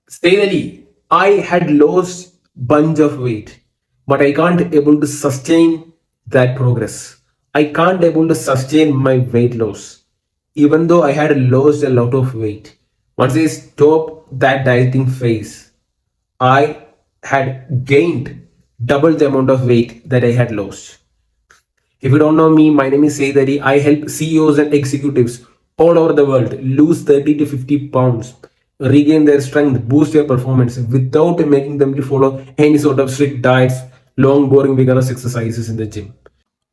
Steadily, I had lost bunch of weight, but I can't able to sustain that progress. I can't able to sustain my weight loss, even though I had lost a lot of weight. Once I stopped that dieting phase, I had gained double the amount of weight that I had lost. If you don't know me, my name is Seydari. I help CEOs and executives all over the world lose 30 to 50 pounds, regain their strength, boost their performance without making them to follow any sort of strict diets, long, boring, vigorous exercises in the gym.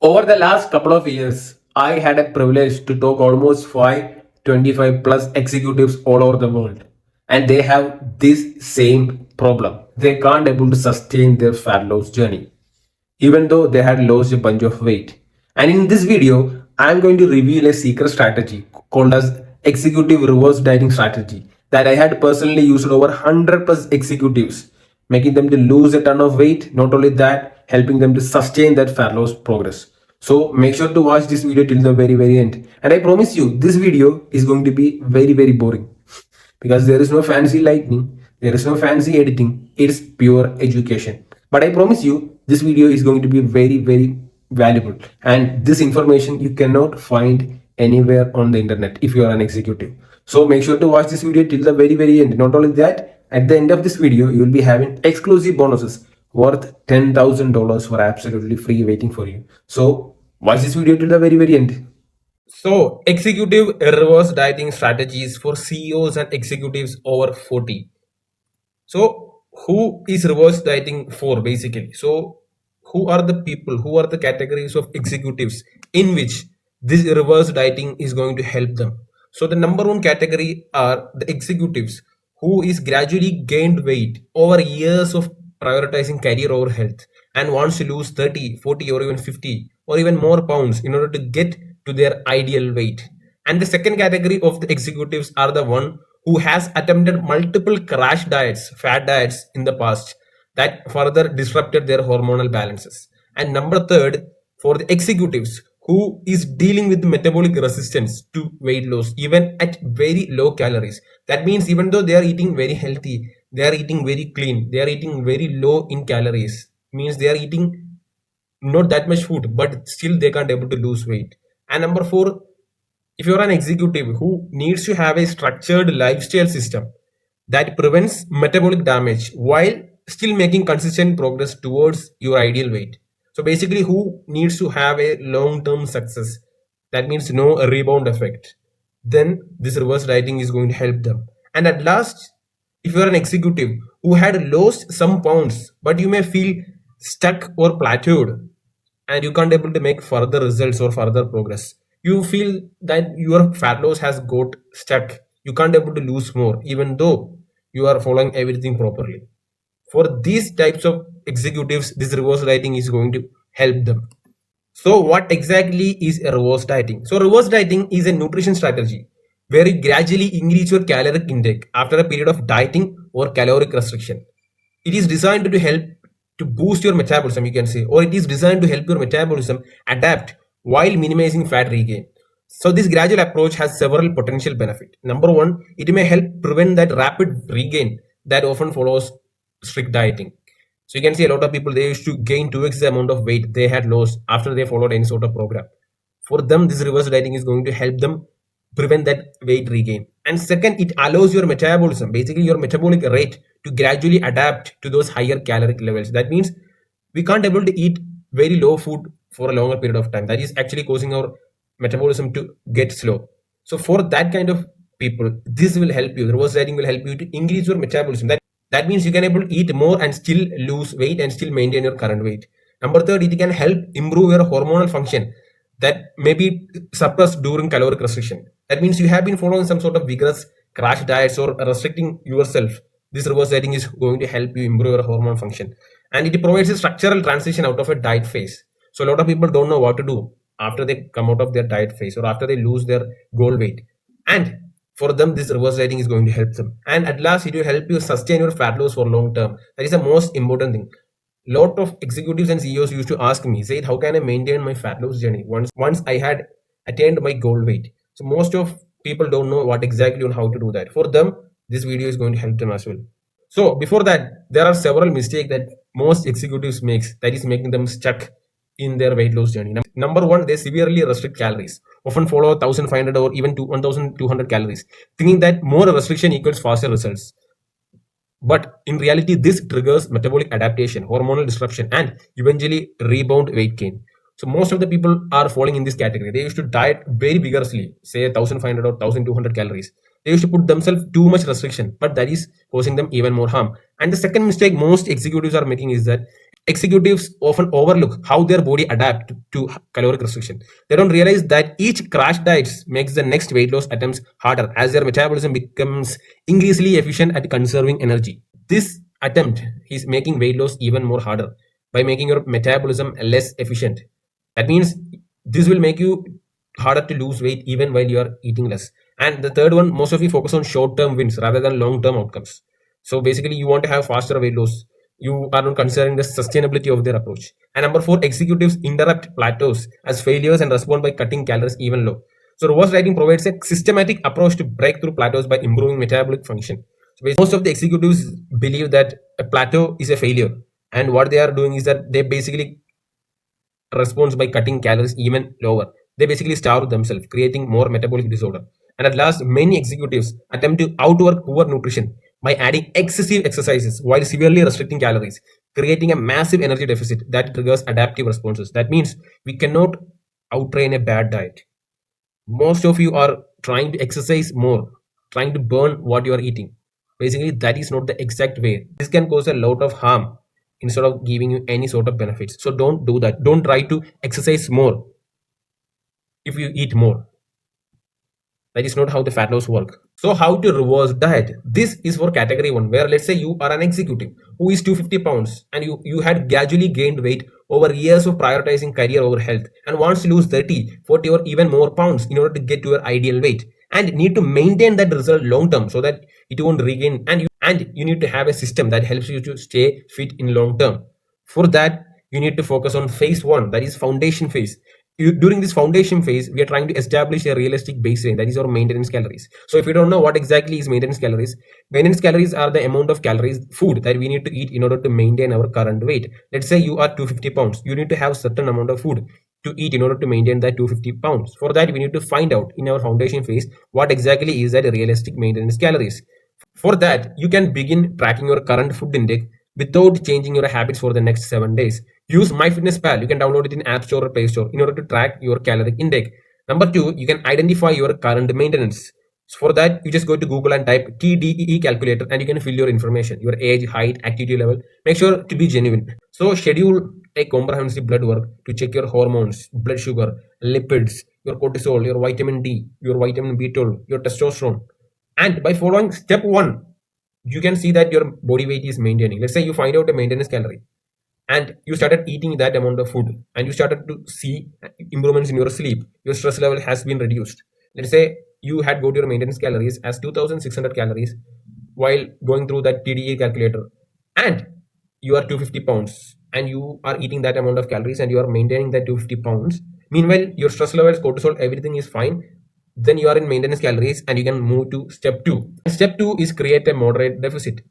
Over the last couple of years, I had a privilege to talk almost 525 plus executives all over the world. And they have this same problem. They can't able to sustain their fat loss journey even though they had lost a bunch of weight. And in this video, I'm going to reveal a secret strategy called as executive reverse dieting strategy that I had personally used over 100 plus executives, making them to lose a ton of weight. Not only that, helping them to sustain that fat loss progress. So make sure to watch this video till the very end. And I promise you, this video is going to be very boring because there is no fancy lighting, there is no fancy editing, it's pure education. But I promise you, this video is going to be very valuable, and this information you cannot find anywhere on the internet if you are an executive. So make sure to watch this video till the very end. Not only that, at the end of this video, you will be having exclusive bonuses worth $10,000 for absolutely free waiting for you. So watch this video till the very end. So, executive reverse dieting strategies for CEOs and executives over 40. So, who is reverse dieting for basically? So, who are the people, who are the categories of executives in which this reverse dieting is going to help them? So, the number one category are the executives who is gradually gained weight over years of prioritizing career over health and wants to lose 30, 40, or even 50 or even more pounds in order to get to their ideal weight. And the second category of the executives are the one who has attempted multiple crash diets, fat diets in the past that further disrupted their hormonal balances. And number third, for the executives who is dealing with metabolic resistance to weight loss even at very low calories. That means even though they are eating very healthy, they are eating very clean, they are eating very low in calories, means they are eating not that much food, but still they can't able to lose weight. And number four, if you're an executive who needs to have a structured lifestyle system that prevents metabolic damage while still making consistent progress towards your ideal weight. So basically, who needs to have a long-term success, that means no rebound effect, then this reverse dieting is going to help them. And at last, if you are an executive who had lost some pounds, but you may feel stuck or plateaued, and you can't able to make further results or further progress, you feel that your fat loss has got stuck, you can't able to lose more even though you are following everything properly. For these types of executives, this reverse dieting is going to help them. So what exactly is a reverse dieting? So reverse dieting is a nutrition strategy where you gradually increase your caloric intake after a period of dieting or caloric restriction. It is designed to help to boost your metabolism, you can say, or it is designed to help your metabolism adapt while minimizing fat regain. So this gradual approach has several potential benefits. Number one, it may help prevent that rapid regain that often follows strict dieting. So you can see a lot of people, they used to gain 2x the amount of weight they had lost after they followed any sort of program. For them, this reverse dieting is going to help them prevent that weight regain. And second, it allows your metabolism, basically your metabolic rate, to gradually adapt to those higher caloric levels. That means we can't able to eat very low food for a longer period of time. That is actually causing our metabolism to get slow. So for that kind of people, this will help you. The reverse dieting will help you to increase your metabolism. That means you can able to eat more and still lose weight and still maintain your current weight. Number third, it can help improve your hormonal function that may be suppressed during caloric restriction. That means you have been following some sort of vigorous crash diets or restricting yourself. This reverse dieting is going to help you improve your hormone function, and it provides a structural transition out of a diet phase. So a lot of people don't know what to do after they come out of their diet phase or after they lose their goal weight. And for them, this reverse dieting is going to help them. And at last, it will help you sustain your fat loss for long term. That is the most important thing. Lot of executives and CEOs used to ask me, say, how can I maintain my fat loss journey once I had attained my goal weight? So most of people don't know what exactly on how to do that. For them, this video is going to help them as well. So before that, there are several mistakes that most executives makes that is making them stuck in their weight loss journey. Number one, they severely restrict calories, often follow 1,500 or even 1,200 calories, thinking that more restriction equals faster results. But in reality, this triggers metabolic adaptation, hormonal disruption, and eventually rebound weight gain. So most of the people are falling in this category. They used to diet very vigorously, say 1,500 or 1,200 calories. They used to put themselves too much restriction, but that is causing them even more harm. And the second mistake most executives are making is that executives often overlook how their body adapt to caloric restriction. They don't realize that each crash diet makes the next weight loss attempts harder as their metabolism becomes increasingly efficient at conserving energy. This attempt is making weight loss even more harder by making your metabolism less efficient. That means this will make you harder to lose weight even while you are eating less. And the third one, most of you focus on short term wins rather than long term outcomes. So basically, you want to have faster weight loss. You are not considering the sustainability of their approach. And number four, executives interrupt plateaus as failures and respond by cutting calories even low. So reverse dieting provides a systematic approach to break through plateaus by improving metabolic function. So most of the executives believe that a plateau is a failure, and what they are doing is that they basically responds by cutting calories even lower. They basically starve themselves, creating more metabolic disorder. And at last, many executives attempt to outwork poor nutrition by adding excessive exercises while severely restricting calories, creating a massive energy deficit that triggers adaptive responses. That means we cannot outtrain a bad diet. Most of you are trying to exercise more, trying to burn what you are eating. Basically, that is not the exact way. This can cause a lot of harm instead of giving you any sort of benefits. So don't do that. Don't try to exercise more if you eat more. That is not how the fat loss work. So how to reverse diet? This is for category 1, where let's say you are an executive who is 250 pounds and you had gradually gained weight over years of prioritizing career over health and wants to lose 30, 40 or even more pounds in order to get to your ideal weight and need to maintain that result long term so that it won't regain, and you need to have a system that helps you to stay fit in long term. For that, you need to focus on phase 1, that is foundation phase. During this foundation phase, we are trying to establish a realistic baseline, that is our maintenance calories. So if you don't know what exactly is maintenance calories are the amount of calories food that we need to eat in order to maintain our current weight. Let's say you are 250 pounds, you need to have certain amount of food to eat in order to maintain that 250 pounds. For that, we need to find out in our foundation phase what exactly is that realistic maintenance calories. For that, you can begin tracking your current food intake without changing your habits for the next 7 days. Use MyFitnessPal. You can download it in App Store or Play Store in order to track your caloric intake. Number two, you can identify your current maintenance. So for that, you just go to Google and type TDEE calculator and you can fill your information, your age, height, activity level. Make sure to be genuine. So schedule a comprehensive blood work to check your hormones, blood sugar, lipids, your cortisol, your vitamin D, your vitamin B12, your testosterone. And by following step 1, you can see that your body weight is maintaining. Let's say you find out a maintenance calorie and you started eating that amount of food and you started to see improvements in your sleep, your stress level has been reduced. Let's say you had got your maintenance calories as 2600 calories while going through that TDE calculator, and you are 250 pounds and you are eating that amount of calories and you are maintaining that 250 pounds. Meanwhile, your stress levels, cortisol, everything is fine. Then you are in maintenance calories and you can move to step 2. Step 2 is create a moderate deficit.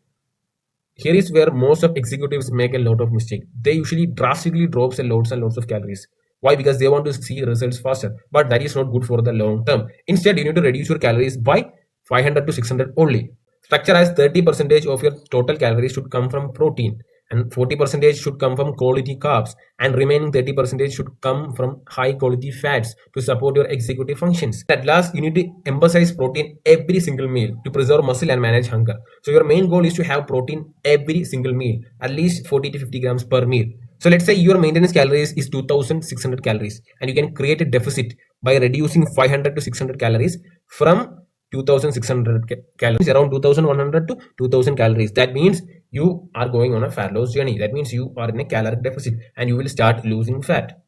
Here is where most of executives make a lot of mistake. They usually drastically drops a lots and lots of calories. Why? Because they want to see results faster, but that is not good for the long term. Instead, you need to reduce your calories by 500 to 600 only. Structure as 30% of your total calories should come from protein, and 40% should come from quality carbs, and remaining 30% should come from high quality fats to support your executive functions. At last, you need to emphasize protein every single meal to preserve muscle and manage hunger. So your main goal is to have protein every single meal, at least 40 to 50 grams per meal. So let's say your maintenance calories is 2600 calories and you can create a deficit by reducing 500 to 600 calories from 2600 calories, around 2100 to 2000 calories. That means you are going on a fat loss journey. That means you are in a caloric deficit and you will start losing fat.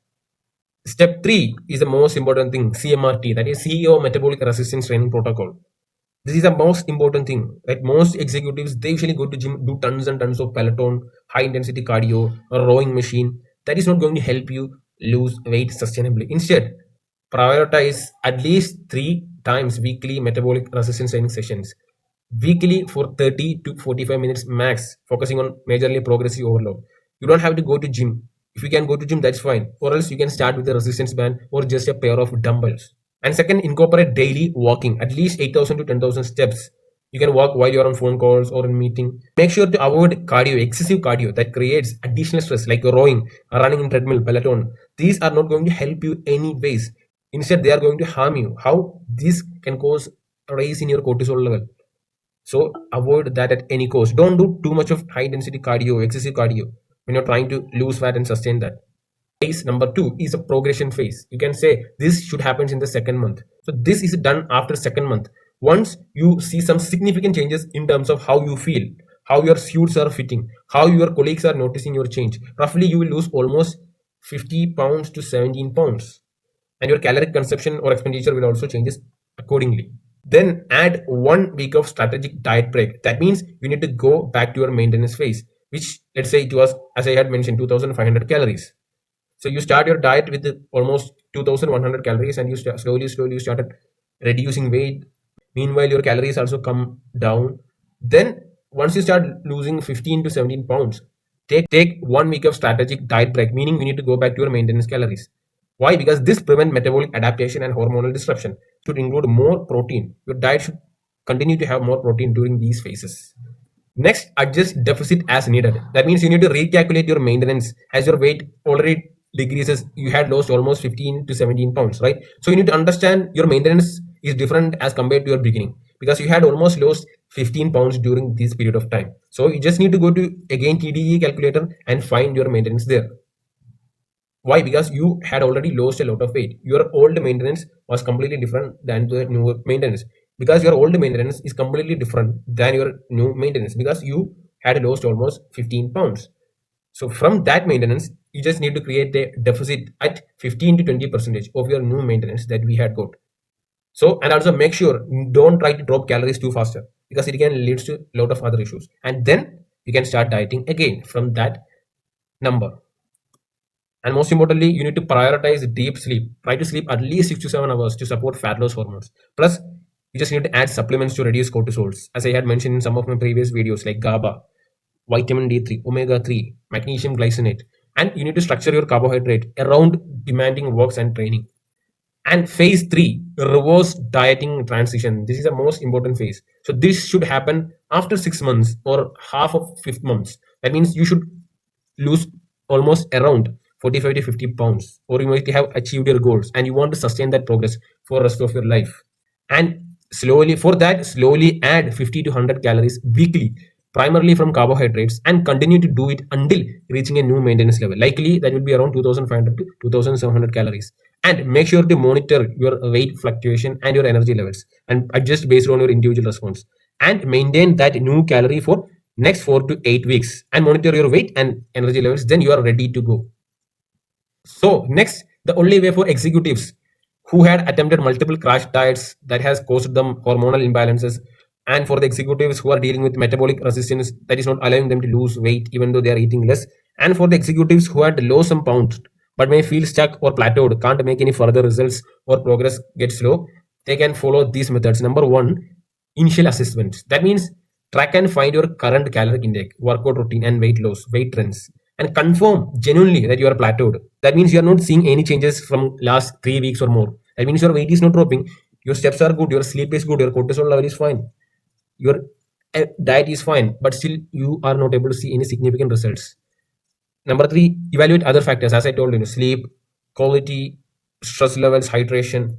Step 3 is the most important thing, CMRT, that is CEO Metabolic Resistance Training Protocol. This is the most important thing, right? Most executives, they usually go to gym, do tons and tons of peloton, high intensity cardio, or rowing machine. That is not going to help you lose weight sustainably. Instead, prioritize at least 3 times weekly metabolic resistance training sessions. weekly for 30 to 45 minutes max, focusing on majorly progressive overload. You don't have to go to gym. If you can go to gym, that's fine. Or else you can start with a resistance band or just a pair of dumbbells. And second, incorporate daily walking, at least 8,000 to 10,000 steps. You can walk while you're on phone calls or in meeting. Make sure to avoid cardio, excessive cardio that creates additional stress like rowing, running in treadmill, peloton. These are not going to help you anyways. Instead, they are going to harm you. How? This can cause a rise in your cortisol level. So avoid that at any cost. Don't do too much of high density cardio, excessive cardio when you're trying to lose fat and sustain that. Phase number two is a progression phase. You can say this should happen in the second month. So this is done after second month. Once you see some significant changes in terms of how you feel, how your suits are fitting, how your colleagues are noticing your change, roughly you will lose almost 50 pounds to 17 pounds. And your caloric consumption or expenditure will also changes accordingly. Then add 1 week of strategic diet break. That means you need to go back to your maintenance phase, which let's say it was, as I had mentioned, 2500 calories. So you start your diet with almost 2100 calories and you slowly started reducing weight. Meanwhile, your calories also come down. Then once you start losing 15 to 17 pounds, take 1 week of strategic diet break, meaning you need to go back to your maintenance calories. Why? Because this prevent metabolic adaptation and hormonal disruption. Should include more protein. Your diet should continue to have more protein during these phases. Next, adjust deficit as needed. That means you need to recalculate your maintenance as your weight already decreases. You had lost almost 15 to 17 pounds, right? So you need to understand your maintenance is different as compared to your beginning because you had almost lost 15 pounds during this period of time. So you just need to go to again TDE calculator and find your maintenance there. Why? Because you had already lost a lot of weight. Your old maintenance was completely different than the new maintenance. Because your old maintenance is completely different than your new maintenance because you had lost almost 15 pounds. So from that maintenance, you just need to create a deficit at 15 to 20 percentage of your new maintenance that we had got. So, and also make sure don't try to drop calories too faster because it can lead to a lot of other issues. And then you can start dieting again from that number. And most importantly, you need to prioritize deep sleep. Try to sleep at least 6 to 7 hours to support fat loss hormones. Plus, you just need to add supplements to reduce cortisols. As I had mentioned in some of my previous videos like GABA, vitamin D3, omega 3, magnesium glycinate. And you need to structure your carbohydrate around demanding works and training. And phase 3, reverse dieting transition. This is the most important phase. So this should happen after 6 months or half of 5 months. That means you should lose almost around 45 to 50 pounds, or you might have achieved your goals and you want to sustain that progress for the rest of your life. And slowly add 50 to 100 calories weekly, primarily from carbohydrates, and continue to do it until reaching a new maintenance level. Likely that will be around 2500 to 2700 calories. And make sure to monitor your weight fluctuation and your energy levels and adjust based on your individual response. And maintain that new calorie for next 4 to 8 weeks and monitor your weight and energy levels. Then you are ready to go. So next, the only way for executives who had attempted multiple crash diets that has caused them hormonal imbalances, and for the executives who are dealing with metabolic resistance that is not allowing them to lose weight even though they are eating less, and for the executives who had lost some pounds but may feel stuck or plateaued, can't make any further results or progress gets slow, they can follow these methods. Number one, initial assessments. That means track and find your current caloric intake, workout routine, and weight loss, weight trends, and confirm genuinely that you are plateaued. That means you are not seeing any changes from last 3 weeks or more. That means your weight is not dropping, your steps are good, your sleep is good, your cortisol level is fine, your diet is fine, but still you are not able to see any significant results. Number three, evaluate other factors. As I told you, sleep, quality, stress levels, hydration.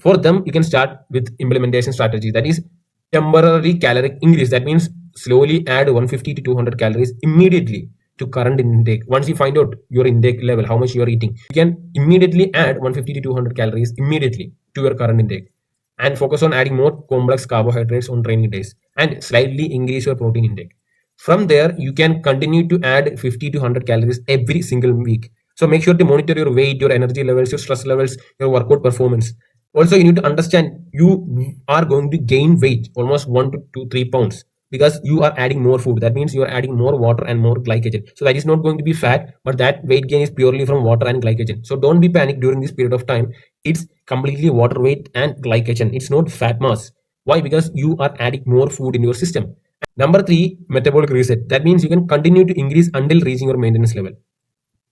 For them, you can start with implementation strategy. That is temporary caloric increase. That means slowly add 150 to 200 calories immediately to current intake. Once you find out your intake level, how much you are eating, you can immediately add 150 to 200 calories immediately to your current intake and focus on adding more complex carbohydrates on training days and slightly increase your protein intake. From there, you can continue to add 50 to 100 calories every single week. So make sure to monitor your weight, your energy levels, your stress levels, your workout performance. Also, you need to understand you are going to gain weight almost 1 to 2, 3 pounds because you are adding more food. That means you are adding more water and more glycogen. So that is not going to be fat, but that weight gain is purely from water and glycogen. So don't be panicked during this period of time. It's completely water weight and glycogen. It's not fat mass. Why? Because you are adding more food in your system. Number three, metabolic reset. That means you can continue to increase until reaching your maintenance level.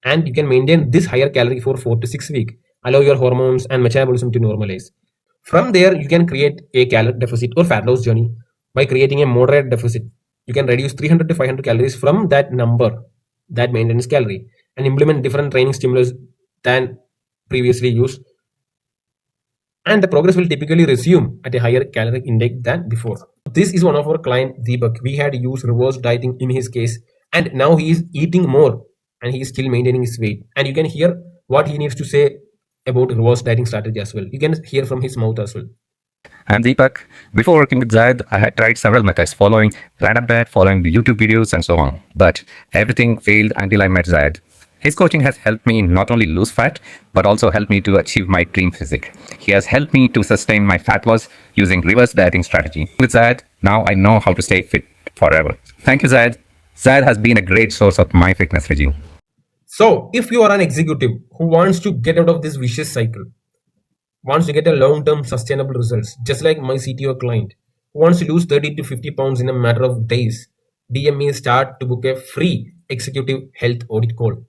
And you can maintain this higher calorie for 4 to 6 weeks. Allow your hormones and metabolism to normalize. From there, you can create a calorie deficit or fat loss journey by creating a moderate deficit. You can reduce 300 to 500 calories from that number, that maintenance calorie, and implement different training stimulus than previously used. And the progress will typically resume at a higher calorie intake than before. This is one of our client Deepak. We had used reverse dieting in his case, and now he is eating more and he is still maintaining his weight. And you can hear what he needs to say about reverse dieting strategy as well. You can hear from his mouth as well. I'm Deepak. Before working with Zayed, I had tried several methods, following random diet, following the YouTube videos, and so on. But everything failed until I met Zayed. His coaching has helped me not only lose fat, but also helped me to achieve my dream physique. He has helped me to sustain my fat loss using reverse dieting strategy. With Zayed, now I know how to stay fit forever. Thank you, Zayed. Zayed has been a great source of my fitness regime. So, if you are an executive who wants to get out of this vicious cycle, wants to get a long-term sustainable results, just like my CTO client who wants to lose 30 to 50 pounds in a matter of days, DM me start to book a free executive health audit call.